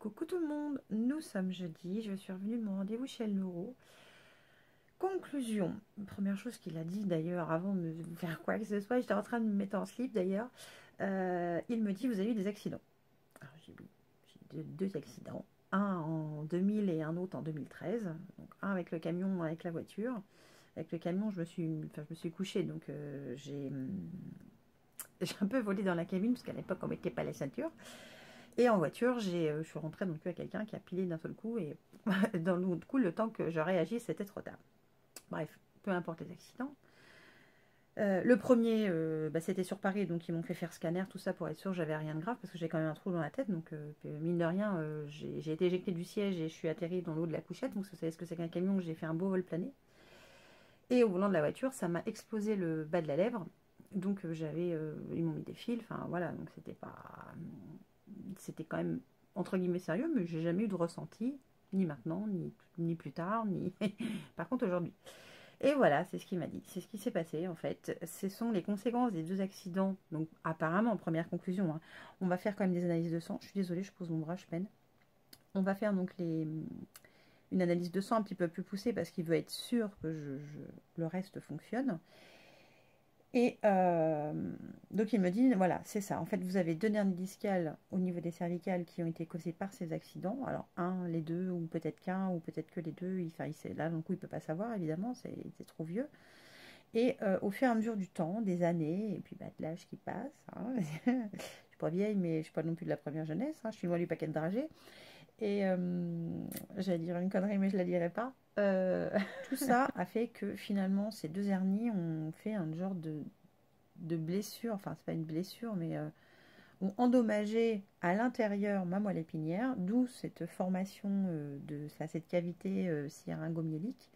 Coucou tout le monde, nous sommes jeudi, je suis revenue de mon rendez-vous chez le neuro. Conclusion, première chose qu'il a dit d'ailleurs avant de me faire quoi que ce soit, j'étais en train de me mettre en slip d'ailleurs, il me dit vous avez eu des accidents. Alors j'ai oui, j'ai deux accidents, un en 2000 et un autre en 2013, donc un avec le camion, avec la voiture. Avec le camion je me suis couchée donc j'ai un peu volé dans la cabine parce qu'à l'époque on mettait pas la ceinture. Et en voiture, je suis rentrée donc avec quelqu'un qui a pilé d'un seul coup. Et dans l'autre coup, le temps que je réagisse, c'était trop tard. Bref, peu importe les accidents. Le premier, c'était sur Paris, donc ils m'ont fait faire scanner, tout ça pour être sûr que j'avais rien de grave, parce que j'ai quand même un trou dans la tête. Donc, mine de rien, j'ai été éjectée du siège et je suis atterrie dans l'eau de la couchette. Donc, vous savez ce que c'est qu'un camion, j'ai fait un beau vol plané. Et au volant de la voiture, ça m'a explosé le bas de la lèvre. Donc, ils m'ont mis des fils. Enfin, voilà, donc c'était quand même entre guillemets sérieux, mais j'ai jamais eu de ressenti, ni maintenant, ni plus tard, ni par contre aujourd'hui. Et voilà, c'est ce qu'il m'a dit, c'est ce qui s'est passé en fait. Ce sont les conséquences des deux accidents. Donc apparemment, première conclusion, hein, on va faire quand même des analyses de sang. Je suis désolée, je pose mon bras, je peine. On va faire donc une analyse de sang un petit peu plus poussée parce qu'il veut être sûr que le reste fonctionne. Et donc il me dit, voilà, c'est ça. En fait, vous avez deux hernies discales au niveau des cervicales qui ont été causées par ces accidents. Alors, un, les deux, ou peut-être qu'un, ou peut-être que les deux. Là, donc, il ne peut pas savoir, évidemment, c'est trop vieux. Et au fur et à mesure du temps, des années, et puis de l'âge qui passe, hein, je ne suis pas vieille, mais je ne suis pas non plus de la première jeunesse. Hein, je suis loin du paquet de dragées. Et j'allais dire une connerie, mais je ne la dirai pas. Tout ça a fait que finalement, ces deux hernies ont fait un genre de blessure, enfin c'est pas une blessure, mais ont endommagé à l'intérieur ma moelle épinière, d'où cette formation cette cavité syringomyélique,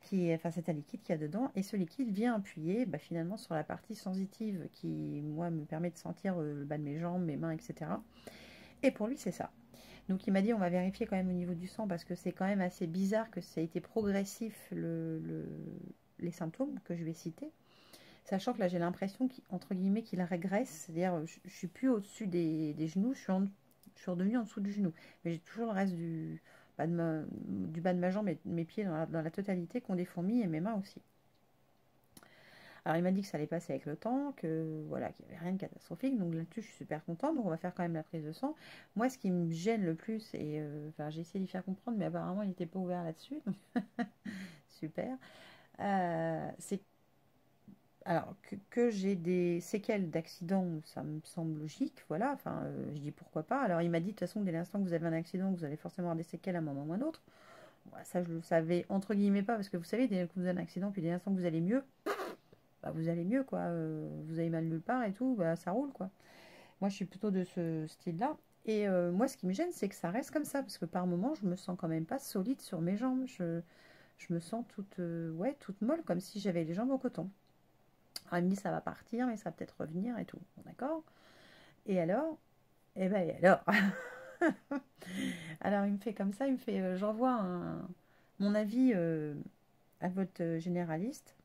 c'est un liquide qu'il y a dedans, et ce liquide vient appuyer finalement sur la partie sensitive qui, moi, me permet de sentir le bas de mes jambes, mes mains, etc. Et pour lui, c'est ça. Donc il m'a dit on va vérifier quand même au niveau du sang parce que c'est quand même assez bizarre que ça a été progressif les symptômes que je vais citer. Sachant que là j'ai l'impression qu'entre guillemets qu'il régresse, c'est-à-dire je suis plus au-dessus des genoux, je suis redevenue en dessous du genou. Mais j'ai toujours le reste du bas de ma jambe et de mes pieds dans la totalité qui ont des fourmis et mes mains aussi. Alors il m'a dit que ça allait passer avec le temps, que voilà, qu'il n'y avait rien de catastrophique, donc là-dessus je suis super contente, donc on va faire quand même la prise de sang. Moi ce qui me gêne le plus, et j'ai essayé de lui faire comprendre, mais apparemment il n'était pas ouvert là-dessus, donc super, c'est alors que j'ai des séquelles d'accident, ça me semble logique, voilà, enfin je dis pourquoi pas. Alors il m'a dit de toute façon dès l'instant que vous avez un accident, vous allez forcément avoir des séquelles à un moment ou à un autre. Bon, ça je le savais entre guillemets pas, parce que vous savez, dès que vous avez un accident, puis dès l'instant que vous allez mieux, vous allez mieux, quoi. Vous avez mal nulle part et tout, ça roule, quoi. Moi, je suis plutôt de ce style-là. Et moi, ce qui me gêne, c'est que ça reste comme ça, parce que par moments, je me sens quand même pas solide sur mes jambes. Je me sens toute molle, comme si j'avais les jambes au coton. Alors, il me dit, ça va partir, mais ça va peut-être revenir et tout. Bon, d'accord. Et alors? Eh ben, et alors Alors, il me fait comme ça, il me fait, j'envoie mon avis à votre généraliste.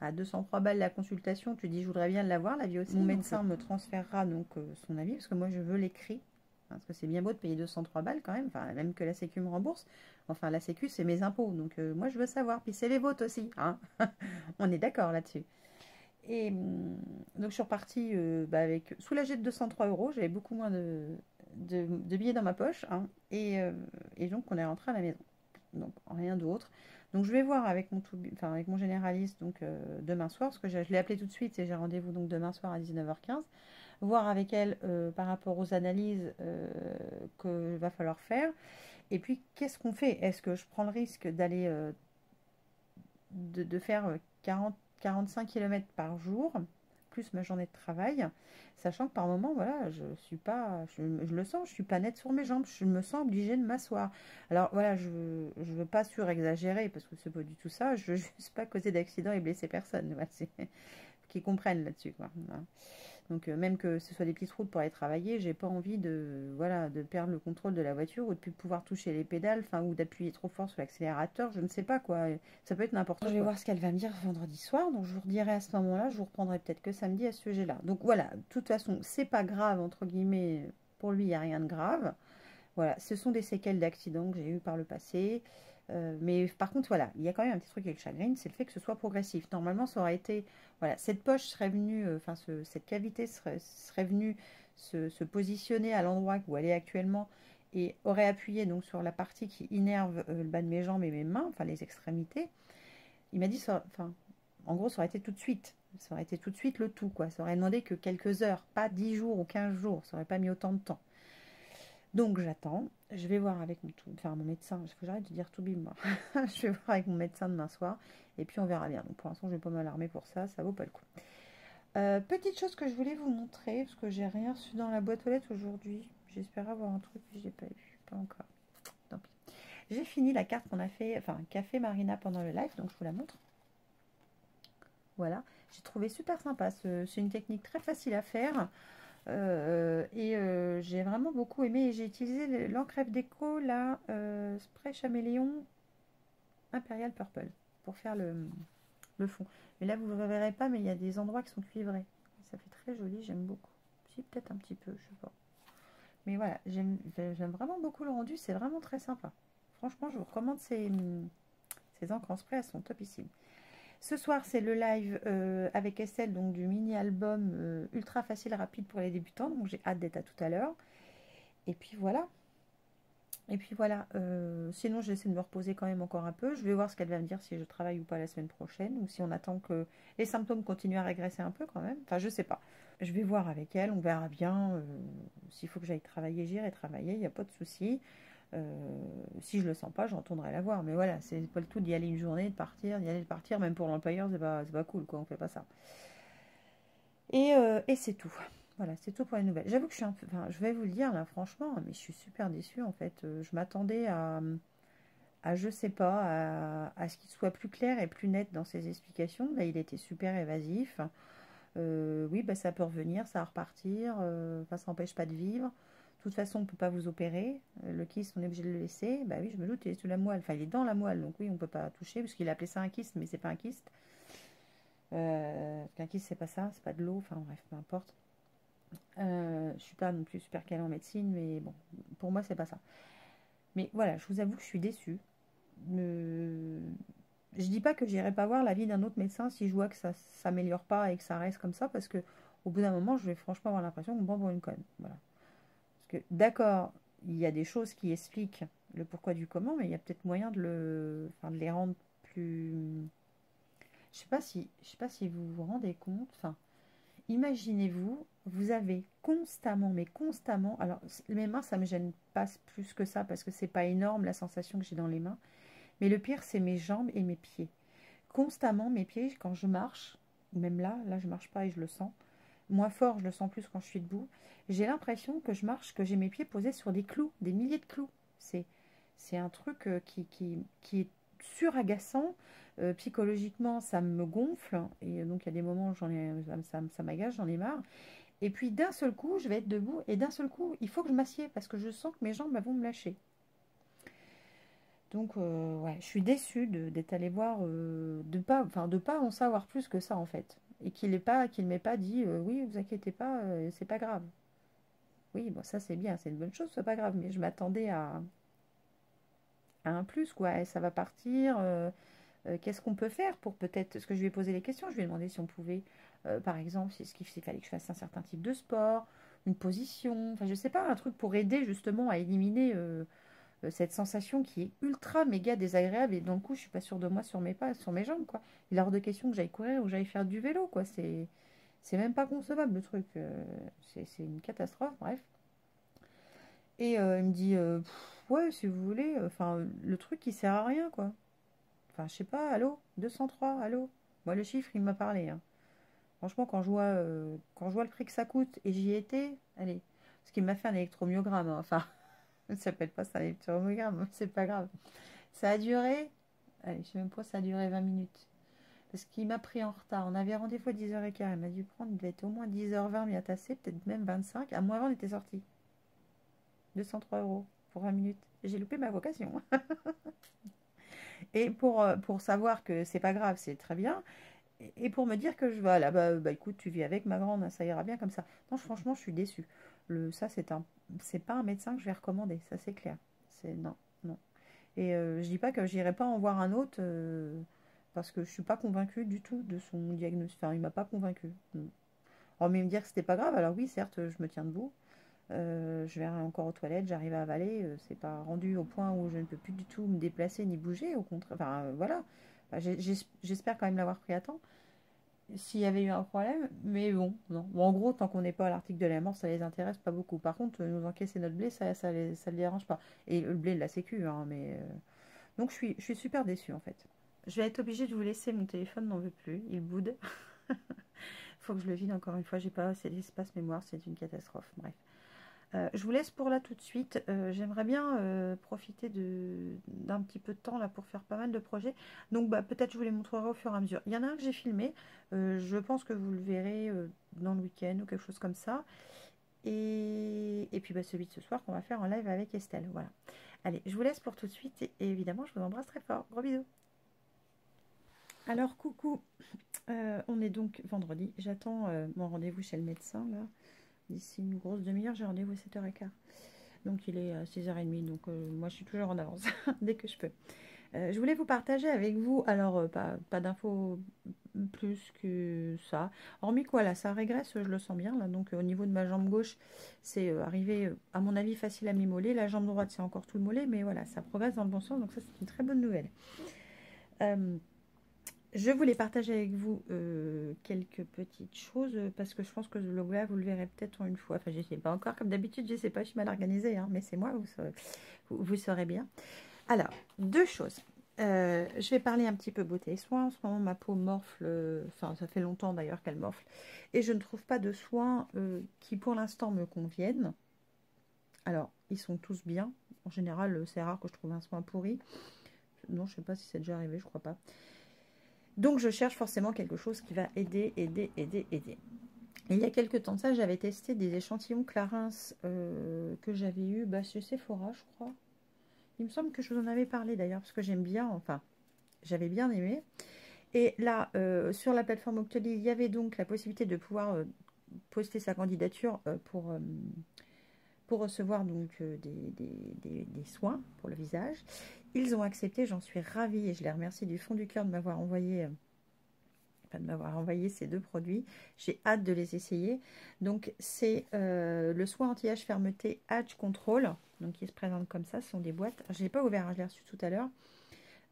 À 203 balles la consultation, tu dis je voudrais bien l'avoir, l'avis aussi. Mon médecin me transférera donc son avis, parce que moi je veux l'écrit. Parce que c'est bien beau de payer 203 balles quand même, enfin même que la sécu me rembourse. Enfin la sécu c'est mes impôts, donc moi je veux savoir, puis c'est les vôtres aussi. Hein. On est d'accord là-dessus. Et donc je suis repartie avec soulagée de 203 euros, j'avais beaucoup moins de billets dans ma poche. Hein, et donc on est rentré à la maison. Donc rien d'autre. Donc je vais voir avec avec mon généraliste donc demain soir, parce que je l'ai appelé tout de suite et j'ai rendez-vous donc demain soir à 19h15, voir avec elle par rapport aux analyses qu'il va falloir faire. Et puis qu'est-ce qu'on fait? Est-ce que je prends le risque d'aller de faire 45 km par jour, plus ma journée de travail, sachant que par moment, voilà, je suis pas, je le sens, je suis pas nette sur mes jambes, je me sens obligée de m'asseoir. Alors voilà, je veux pas surexagérer parce que c'est pas du tout ça, je veux juste pas causer d'accident et blesser personne, voilà, qu'ils comprennent là-dessus, quoi. Voilà. Donc même que ce soit des petites routes pour aller travailler, j'ai pas envie de perdre le contrôle de la voiture ou de plus pouvoir toucher les pédales, ou d'appuyer trop fort sur l'accélérateur, je ne sais pas quoi. Ça peut être n'importe quoi. Je vais voir ce qu'elle va me dire vendredi soir, donc je vous redirai à ce moment-là, je vous reprendrai peut-être que samedi à ce sujet-là. Donc voilà, de toute façon, c'est pas grave entre guillemets, pour lui il n'y a rien de grave. Voilà, ce sont des séquelles d'accidents que j'ai eu par le passé. Mais par contre, voilà, il y a quand même un petit truc avec le chagrine, c'est le fait que ce soit progressif. Normalement, ça aurait été, voilà, cette poche serait venue, enfin, cette cavité serait venue se positionner à l'endroit où elle est actuellement et aurait appuyé donc sur la partie qui innerve le bas de mes jambes et mes mains, enfin les extrémités. Il m'a dit, enfin, en gros, ça aurait été tout de suite. Ça aurait été tout de suite le tout, quoi. Ça aurait demandé que quelques heures, pas 10 jours ou 15 jours. Ça aurait pas mis autant de temps. Donc j'attends, je vais voir avec mon médecin, il faut que j'arrête de dire tout bim moi. Je vais voir avec mon médecin demain soir et puis on verra bien. Donc pour l'instant je vais pas m'alarmer pour ça, ça vaut pas le coup. Petite chose que je voulais vous montrer, parce que j'ai rien reçu dans la boîte aux lettres aujourd'hui. J'espère avoir un truc que je n'ai pas eu, pas encore. Tant pis. J'ai fini la carte qu'on a fait, enfin café Marina pendant le live, donc je vous la montre. Voilà, j'ai trouvé super sympa, c'est une technique très facile à faire. J'ai vraiment beaucoup aimé. J'ai utilisé l'encre F déco, la spray Chaméléon Imperial Purple pour faire le fond. Mais là, vous ne verrez pas, mais il y a des endroits qui sont cuivrés. Ça fait très joli, j'aime beaucoup. Si, peut-être un petit peu, je sais pas. Mais voilà, j'aime vraiment beaucoup le rendu, c'est vraiment très sympa. Franchement, je vous recommande ces encres en spray, elles sont topissimes. Ce soir, c'est le live avec Estelle, donc du mini-album ultra facile, rapide pour les débutants. Donc, j'ai hâte d'être à tout à l'heure. Et puis voilà. Sinon, j'essaie de me reposer quand même encore un peu. Je vais voir ce qu'elle va me dire si je travaille ou pas la semaine prochaine. Ou si on attend que les symptômes continuent à régresser un peu quand même. Enfin, je sais pas. Je vais voir avec elle, on verra bien. S'il faut que j'aille travailler, j'irai travailler. Il n'y a pas de souci. Si je le sens pas, je retournerai la voir. Mais voilà, c'est pas le tout d'y aller une journée, de partir, d'y aller, de partir. Même pour l'employeur, c'est pas cool, quoi. On fait pas ça. Et c'est tout. Voilà, c'est tout pour les nouvelles. J'avoue que je suis un peu, enfin, je vais vous le dire là, franchement, mais je suis super déçue en fait. Je m'attendais à je sais pas, à ce qu'il soit plus clair et plus net dans ses explications. Là, il était super évasif. Oui, bah, ça peut revenir, ça va repartir. Enfin, ça n'empêche pas de vivre. De toute façon, on ne peut pas vous opérer. Le kyste, on est obligé de le laisser. Bah oui, je me doute, il est sous la moelle. Enfin, il est dans la moelle, donc oui, on ne peut pas toucher, parce qu'il a appelé ça un kyste, mais c'est pas un kyste. Un kyste, c'est pas ça, c'est pas de l'eau. Enfin, bref, peu importe. Je suis pas non plus super calée en médecine, mais bon, pour moi, c'est pas ça. Mais voilà, je vous avoue que je suis déçue. Je dis pas que j'irai pas voir l'avis d'un autre médecin si je vois que ça s'améliore pas et que ça reste comme ça, parce que au bout d'un moment, je vais franchement avoir l'impression qu'on me prend pour une conne. Voilà. Parce que d'accord, il y a des choses qui expliquent le pourquoi du comment, mais il y a peut-être moyen de les rendre plus. Je sais pas si vous vous rendez compte. Enfin, imaginez-vous, vous avez constamment, mais constamment. Alors, mes mains, ça me gêne pas plus que ça parce que c'est pas énorme la sensation que j'ai dans les mains. Mais le pire, c'est mes jambes et mes pieds. Constamment, mes pieds, quand je marche, même là, je marche pas et je le sens. Moins fort, je le sens plus quand je suis debout. J'ai l'impression que je marche, que j'ai mes pieds posés sur des clous, des milliers de clous. C'est un truc qui est suragaçant. Psychologiquement, ça me gonfle. Et donc, il y a des moments où ça m'agace, j'en ai marre. Et puis, d'un seul coup, je vais être debout. Et d'un seul coup, il faut que je m'assieds parce que je sens que mes jambes vont me lâcher. Donc, ouais, je suis déçue d'être allée voir, de pas en savoir plus que ça, en fait. Et qu'il ne m'ait pas dit, oui, vous inquiétez pas, c'est pas grave. Oui, bon, ça c'est bien, c'est une bonne chose, c'est pas grave, mais je m'attendais à un plus, quoi. Et ça va partir, qu'est-ce qu'on peut faire pour peut-être, parce que je lui ai posé les questions, je lui ai demandé si on pouvait, par exemple, si il fallait que je fasse un certain type de sport, une position, enfin, je sais pas, un truc pour aider justement à éliminer cette sensation qui est ultra méga désagréable et dans le coup je suis pas sûre de moi sur mes pas, sur mes jambes quoi. Il est hors de question que j'aille courir ou j'aille faire du vélo quoi. C'est même pas concevable le truc. C'est une catastrophe, bref. Et il me dit ouais si vous voulez, enfin le truc qui sert à rien quoi. Enfin je sais pas, allô 203, allô. Moi le chiffre il m'a parlé. Hein. Franchement quand je vois le prix que ça coûte et j'y étais, allez, ce qui m'a fait un électromyogramme, hein. Enfin ça s'appelle pas ça un électromyogramme, c'est pas grave. Ça a duré, allez, je sais même pas, ça a duré 20 minutes. Parce qu'il m'a pris en retard. On avait rendez-vous à 10h15. Il m'a dû prendre, il devait être au moins 10h20 bien tassé, peut-être même 25. À moins 20, on était sorti. 203 € pour 20 minutes. J'ai loupé ma vocation. Et pour savoir que c'est pas grave, c'est très bien. Et pour me dire que je vais là, bah écoute, tu vis avec ma grande, ça ira bien comme ça. Non, franchement, je suis déçue. Ça, c'est un. c'est pas un médecin que je vais recommander, ça c'est clair. C'est non, non. Et je dis pas que j'irai pas en voir un autre parce que je suis pas convaincue du tout de son diagnostic. Enfin, il m'a pas convaincue. Alors, mais me dire que c'était pas grave, alors oui, certes, je me tiens debout. Je vais encore aux toilettes, j'arrive à avaler. C'est pas rendu au point où je ne peux plus du tout me déplacer ni bouger, au contraire. Enfin, voilà. Enfin, j'espère quand même l'avoir pris à temps. S'il y avait eu un problème, mais bon, non. Bon, en gros, tant qu'on n'est pas à l'article de la mort, ça les intéresse pas beaucoup. Par contre, nous encaisser notre blé, ça les dérange pas. Et le blé de la sécu, hein, mais... Donc, je suis super déçue, en fait. Je vais être obligée de vous laisser, mon téléphone n'en veut plus, il boude. Faut que je le vide encore une fois, j'ai pas assez d'espace mémoire, c'est une catastrophe, bref. Je vous laisse pour là tout de suite. J'aimerais bien profiter d'un petit peu de temps là pour faire pas mal de projets. Donc bah, peut-être je vous les montrerai au fur et à mesure. Il y en a un que j'ai filmé. Je pense que vous le verrez dans le week-end ou quelque chose comme ça. Et puis bah, celui de ce soir qu'on va faire en live avec Estelle. Voilà. Allez, je vous laisse pour tout de suite. Et évidemment, je vous embrasse très fort. Gros bisous. Alors coucou. On est donc vendredi. J'attends mon rendez-vous chez le médecin là. D'ici une grosse demi-heure, j'ai rendez-vous à 7h15. Donc il est à 6h30, donc moi je suis toujours en avance, dès que je peux. Je voulais vous partager avec vous, alors pas d'infos plus que ça. Hormis quoi, là, ça régresse, je le sens bien. Là, donc au niveau de ma jambe gauche, c'est arrivé, à mon avis, facile à m'immoler. La jambe droite, c'est encore tout le mollet, mais voilà, ça progresse dans le bon sens, donc ça c'est une très bonne nouvelle. Je voulais partager avec vous quelques petites choses parce que je pense que le vlog-là, vous le verrez peut-être en une fois. Enfin, je ne sais pas encore, comme d'habitude, je ne sais pas, je suis mal organisée, hein, mais c'est moi, vous saurez bien. Alors, deux choses. Je vais parler un petit peu beauté et soins. En ce moment, ma peau morfle, enfin, ça fait longtemps d'ailleurs qu'elle morfle. Et je ne trouve pas de soins qui, pour l'instant, me conviennent. Alors, ils sont tous bien. En général, c'est rare que je trouve un soin pourri. Non, je ne sais pas si c'est déjà arrivé, je crois pas. Donc, je cherche forcément quelque chose qui va aider. Il y a quelques temps de ça, j'avais testé des échantillons Clarins que j'avais eu chez Sephora, je crois. Il me semble que je vous en avais parlé d'ailleurs, parce que j'aime bien, enfin, j'avais bien aimé. Et là, sur la plateforme Octoly, il y avait donc la possibilité de pouvoir poster sa candidature pour recevoir donc des soins pour le visage. Ils ont accepté, j'en suis ravie et je les remercie du fond du cœur de m'avoir envoyé ces deux produits. J'ai hâte de les essayer. Donc c'est le soin anti-âge fermeté Age Control. Donc il se présente comme ça, ce sont des boîtes. Je ne l'ai pas ouvert, hein, je l'ai reçu tout à l'heure.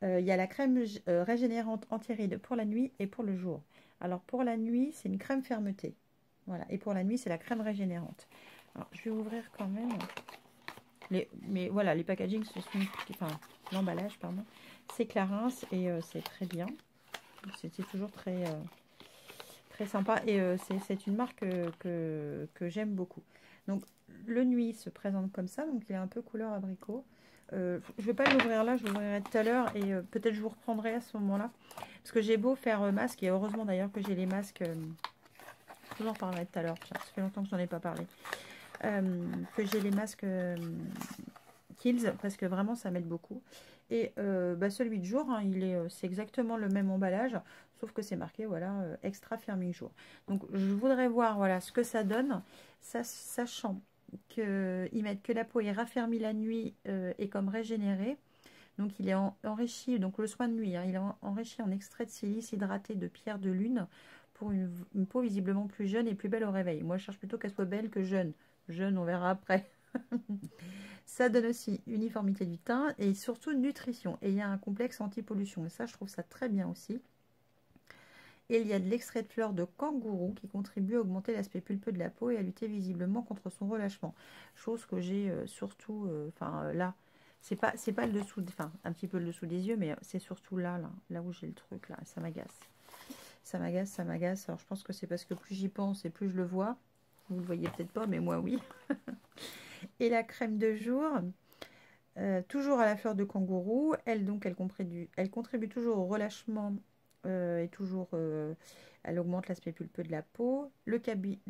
Il y a la crème régénérante anti-rides pour la nuit et pour le jour. Alors pour la nuit, c'est une crème fermeté. Voilà. Et pour la nuit, c'est la crème régénérante. Alors je vais ouvrir quand même. Mais voilà, les packagings, enfin l'emballage, pardon. C'est Clarins et c'est très bien. C'était toujours très sympa. Et c'est une marque que j'aime beaucoup. Donc le nuit se présente comme ça. Donc il est un peu couleur abricot. Je ne vais pas l'ouvrir là, je l'ouvrirai tout à l'heure. Et peut-être je vous reprendrai à ce moment-là. Parce que j'ai beau faire masque. Et heureusement d'ailleurs que j'ai les masques. Je vous en parlerai tout à l'heure. Ça fait longtemps que je n'en ai pas parlé. Que j'ai les masques Kills. Parce que vraiment ça m'aide beaucoup. Et celui de jour, hein, c'est exactement le même emballage, sauf que c'est marqué voilà extra firming jour. Donc je voudrais voir voilà ce que ça donne, sachant qu'ils mettent que la peau est raffermie la nuit et comme régénérée. Donc il est enrichi, donc le soin de nuit, hein, il est enrichi en extrait de silice hydraté de pierre de lune pour une peau visiblement plus jeune et plus belle au réveil. Moi je cherche plutôt qu'elle soit belle que jeune. Jeune, on verra après. Ça donne aussi uniformité du teint et surtout nutrition. Et il y a un complexe anti-pollution. Et ça, je trouve ça très bien aussi. Et il y a de l'extrait de fleurs de kangourou qui contribue à augmenter l'aspect pulpeux de la peau et à lutter visiblement contre son relâchement. Chose que j'ai surtout, là, c'est pas le dessous, enfin un petit peu le dessous des yeux, mais c'est surtout là où j'ai le truc là. Ça m'agace. Ça m'agace. Alors je pense que c'est parce que plus j'y pense et plus je le vois. Vous le voyez peut-être pas, mais moi oui. Et la crème de jour, toujours à la fleur de kangourou. Elle contribue toujours au relâchement et toujours, elle augmente l'aspect pulpeux de la peau. Le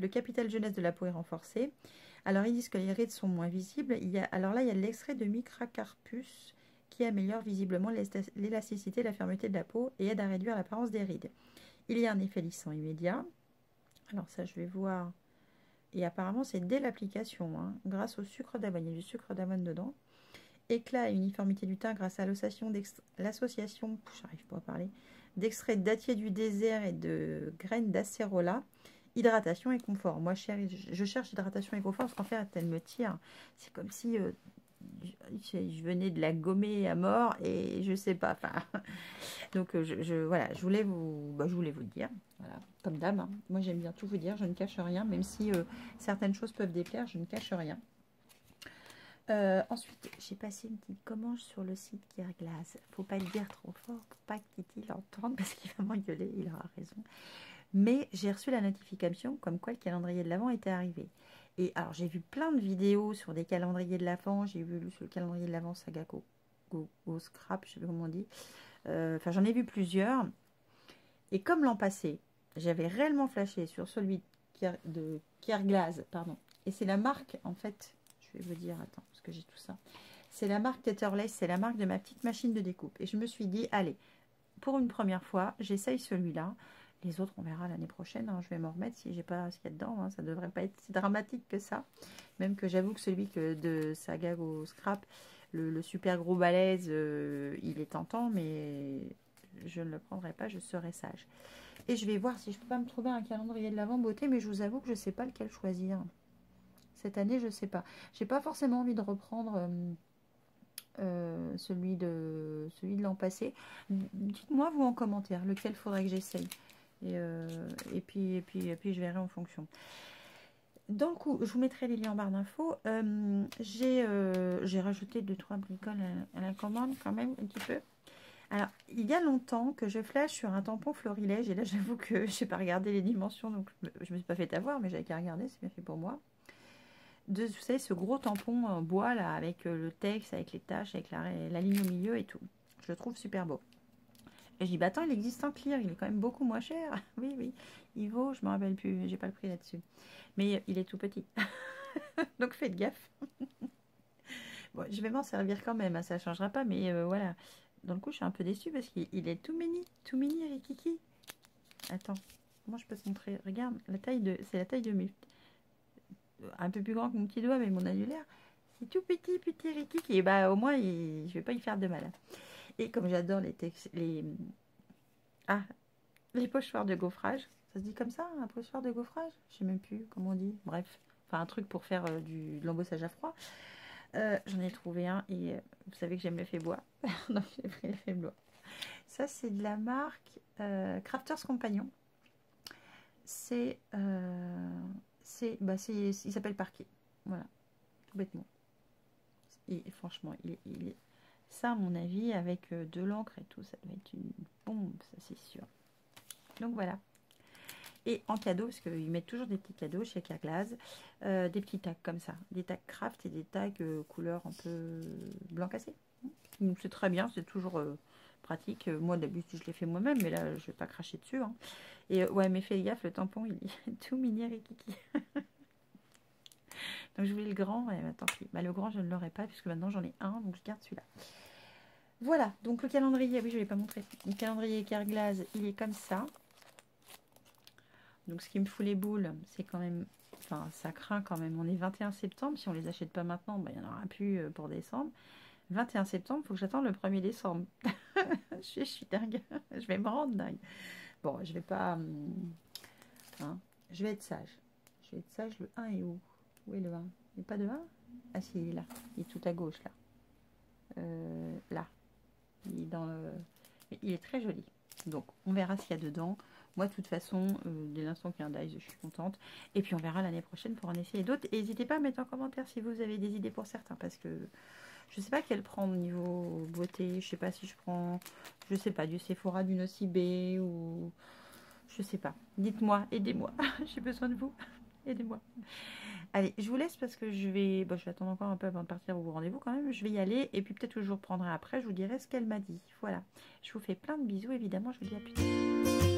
capital jeunesse de la peau est renforcé. Alors ils disent que les rides sont moins visibles. Alors là, il y a de l'extrait de Micracarpus qui améliore visiblement l'élasticité et la fermeté de la peau et aide à réduire l'apparence des rides. Il y a un effet lissant immédiat. Alors ça, je vais voir Et apparemment, c'est dès l'application, hein, grâce au sucre d'avoine. Il y a du sucre d'avoine dedans. Éclat et uniformité du teint grâce à l'association, j'arrive pas à parler, d'extrait de dattier du désert et de graines d'acérola. Hydratation et confort. Moi, je cherche hydratation et confort parce qu'en fait, elle me tire. C'est comme si je venais de la gommer à mort et je sais pas. Enfin, donc, voilà, je voulais vous le dire. Voilà, comme d'hab. Hein. Moi, j'aime bien tout vous dire. Je ne cache rien. Même si certaines choses peuvent déplaire, je ne cache rien. Ensuite, j'ai passé une petite commande sur le site Careglass. Faut pas le dire trop fort pour pas que Kitty l'entende parce qu'il va m'engueuler, il aura raison. Mais j'ai reçu la notification comme quoi le calendrier de l'Avent était arrivé. Et alors, j'ai vu plein de vidéos sur des calendriers de l'Avent. J'ai vu sur le calendrier de l'Avent Saga Go Scrap, je sais pas comment on dit. Enfin, j'en ai vu plusieurs. Et comme l'an passé, j'avais réellement flashé sur celui de Careglass, pardon. Et c'est la marque, en fait, je vais vous dire, attends, parce que j'ai tout ça. C'est la marque Tetherless, c'est la marque de ma petite machine de découpe. Et je me suis dit, allez, pour une première fois, j'essaye celui-là. Les autres, on verra l'année prochaine. Hein. Je vais m'en remettre si j'ai pas ce qu'il y a dedans. Hein. Ça ne devrait pas être si dramatique que ça. Même que j'avoue que celui de Saga Go Scrap, le super gros balèze, il est tentant, mais je ne le prendrai pas, je serai sage. Et je vais voir si je peux pas me trouver un calendrier de l'Avent beauté, mais je vous avoue que je ne sais pas lequel choisir. Cette année, je ne sais pas. J'ai pas forcément envie de reprendre celui de l'an passé. Dites-moi, vous, en commentaire, lequel faudrait que j'essaye. Et puis, je verrai en fonction. Dans le coup, je vous mettrai les liens en barre d'infos. J'ai rajouté 2-3 bricoles à la commande quand même, un petit peu. Alors, il y a longtemps que je flash sur un tampon florilège. Et là, j'avoue que je n'ai pas regardé les dimensions, donc je ne me suis pas fait avoir, mais j'avais qu'à regarder, c'est bien fait pour moi. Vous savez, ce gros tampon en bois, là, avec le texte, avec les taches, avec la ligne au milieu et tout. Je le trouve super beau. Et je dis, bah attends, il existe en clear, il est quand même beaucoup moins cher. Oui, oui, il vaut, je me rappelle plus, j'ai pas le prix là-dessus. Mais il est tout petit. Donc faites gaffe. Bon, je vais m'en servir quand même, hein, ça ne changera pas, mais voilà. Dans le coup, je suis un peu déçue parce qu'il est tout mini, Rikiki. Attends, comment je peux te montrer? Regarde, c'est la taille de mes... Un peu plus grand que mon petit doigt, mais mon annulaire. C'est tout petit Rikiki. Et bah au moins, je vais pas y faire de mal. Et comme j'adore les pochoirs de gaufrage. Ça se dit comme ça, un pochoir de gaufrage? Je sais même plus comment on dit. Bref, enfin un truc pour faire de l'embossage à froid. J'en ai trouvé un et vous savez que j'aime le fait bois. Donc j'ai pris le fait bois. Ça c'est de la marque Crafters Compagnon. Il s'appelle Parquet. Voilà, tout bêtement. Et franchement, ça à mon avis avec de l'encre et tout, ça doit être une bombe, ça c'est sûr. Donc voilà. Et en cadeau, parce qu'ils mettent toujours des petits cadeaux chez Careglass, des petits tags comme ça, des tags craft et des tags couleur un peu blanc cassé. Donc c'est très bien, c'est toujours pratique. Moi d'habitude je l'ai fait moi-même, mais là je vais pas cracher dessus. Hein. Et ouais, mais fais gaffe, le tampon il est tout mini Rikiki. Donc je voulais le grand, ouais, bah, tant pis. Bah, le grand je ne l'aurai pas puisque maintenant j'en ai un, donc je garde celui-là. Voilà, donc le calendrier, oui je ne l'ai pas montré. Le calendrier Careglass, il est comme ça. Donc ce qui me fout les boules, c'est quand même, enfin ça craint quand même. On est 21 septembre, si on les achète pas maintenant, bah, il n'y en aura plus pour décembre. 21 septembre, il faut que j'attende le 1er décembre. je suis dingue, je vais me rendre dingue. Bon, je vais pas, hein, je vais être sage. Je vais être sage, le 1 est où? Où est le 1? Il n'y a pas de 1? Ah si, il est là, il est tout à gauche là. Là, il est dans le... Il est très joli. Donc on verra ce qu'il y a dedans. Moi, de toute façon, dès l'instant qu'il y a un dice, je suis contente. Et puis, on verra l'année prochaine pour en essayer d'autres. Et n'hésitez pas à mettre en commentaire si vous avez des idées pour certains. Parce que je ne sais pas quel prendre au niveau beauté. Je ne sais pas si je prends, je sais pas, du Sephora, du Nocibé ou... Je sais pas. Dites-moi, aidez-moi. J'ai besoin de vous. Aidez-moi. Allez, je vous laisse parce que je vais... Bon, je vais attendre encore un peu avant de partir au rendez-vous quand même. Je vais y aller. Et puis, peut-être que je vous reprendrai après. Je vous dirai ce qu'elle m'a dit. Voilà. Je vous fais plein de bisous, évidemment. Je vous dis à plus tard.